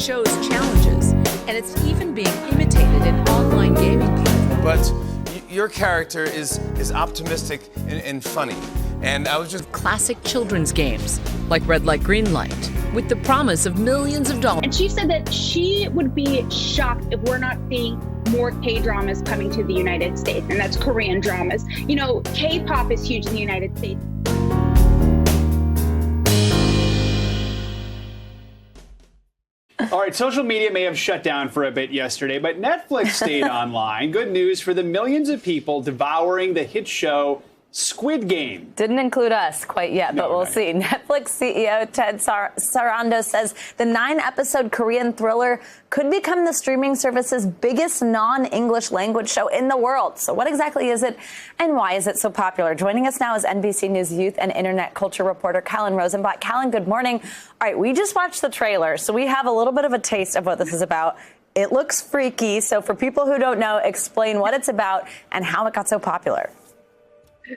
show's challenges, and it's even being imitated in online gaming platforms. But your character is optimistic and funny. And I was just... Classic children's games, like Red Light, Green Light, with the promise of millions of dollars. And she said that she would be shocked if we're not seeing more K-dramas coming to the United States, and that's Korean dramas. You know, K-pop is huge in the United States. All right, social media may have shut down for a bit yesterday, but Netflix stayed online. Good news for the millions of people devouring the hit show Squid Game. Didn't include us quite yet, but we'll see. Netflix CEO Ted Sarandos says the 9-episode Korean thriller could become the streaming service's biggest non-English language show in the world. So what exactly is it, and why is it so popular? Joining us now is NBC News youth and internet culture reporter Callan Rosenblatt. Callan, good morning. All right, we just watched the trailer, so we have a little bit of a taste of what this is about. It looks freaky, so for people who don't know, explain what it's about and how it got so popular.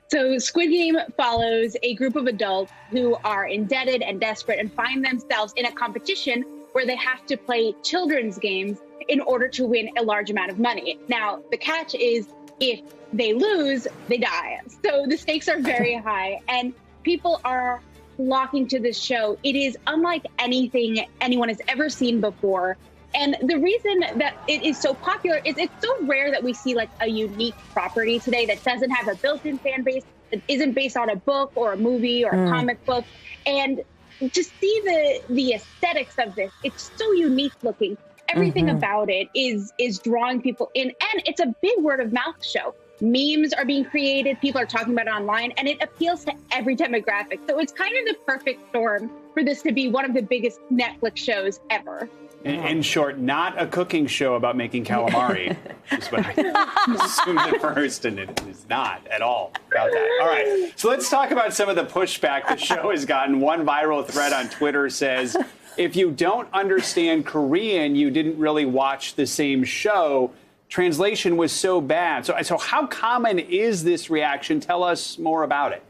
So Squid Game follows a group of adults who are indebted and desperate and find themselves in a competition where they have to play children's games in order to win a large amount of money. Now, the catch is if they lose, they die. So the stakes are very high, and people are flocking to this show. It is unlike anything anyone has ever seen before. And the reason that it is so popular is it's so rare that we see like a unique property today that doesn't have a built-in fan base, that isn't based on a book or a movie or a comic book. And to see the aesthetics of this, it's so unique looking. Everything about it is drawing people in, and it's a big word of mouth show. Memes are being created, people are talking about it online, and it appeals to every demographic. So it's kind of the perfect storm for this to be one of the biggest Netflix shows ever. In short, not a cooking show about making calamari. Is what I assumed at first, and it is not at all about that. All right, so let's talk about some of the pushback the show has gotten. One viral thread on Twitter says, if you don't understand Korean, you didn't really watch the same show. Translation was so bad. So how common is this reaction? Tell us more about it.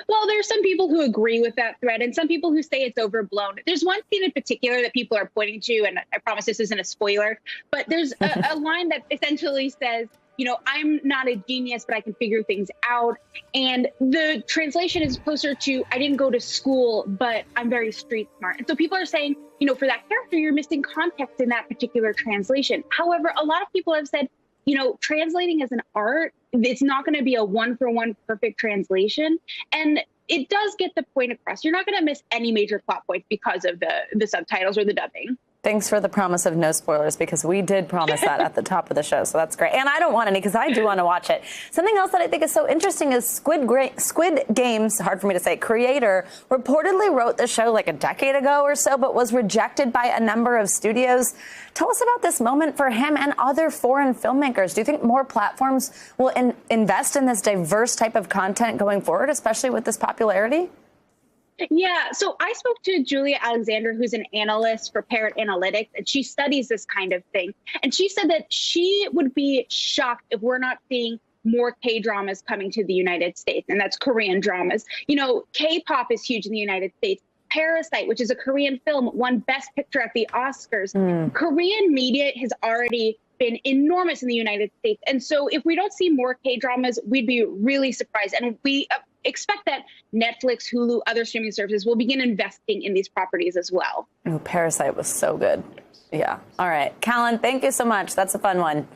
Well, there's some people who agree with that thread and some people who say it's overblown. There's one scene in particular that people are pointing to, and I promise this isn't a spoiler, but there's a line that essentially says, you know, I'm not a genius, but I can figure things out. And the translation is closer to, I didn't go to school, but I'm very street smart. And so people are saying, you know, for that character, you're missing context in that particular translation. However, a lot of people have said, you know, translating as an art, it's not going to be a one-for-one perfect translation. And it does get the point across. You're not going to miss any major plot points because of the subtitles or the dubbing. Thanks for the promise of no spoilers, because we did promise that at the top of the show, so that's great. And I don't want any, because I do want to watch it. Something else that I think is so interesting is Squid Game's, hard for me to say, creator reportedly wrote the show like a decade ago or so, but was rejected by a number of studios. Tell us about this moment for him and other foreign filmmakers. Do you think more platforms will invest in this diverse type of content going forward, especially with this popularity? Yeah, so I spoke to Julia Alexander, who's an analyst for Parrot Analytics, and she studies this kind of thing. And she said that she would be shocked if we're not seeing more K-dramas coming to the United States, and that's Korean dramas. You know, K-pop is huge in the United States. Parasite, which is a Korean film, won Best Picture at the Oscars. Korean media has already been enormous in the United States. And so if we don't see more K-dramas, we'd be really surprised. And we expect that Netflix, Hulu, other streaming services will begin investing in these properties as well. Oh, Parasite was so good. Yeah. All right. Callan, thank you so much. That's a fun one.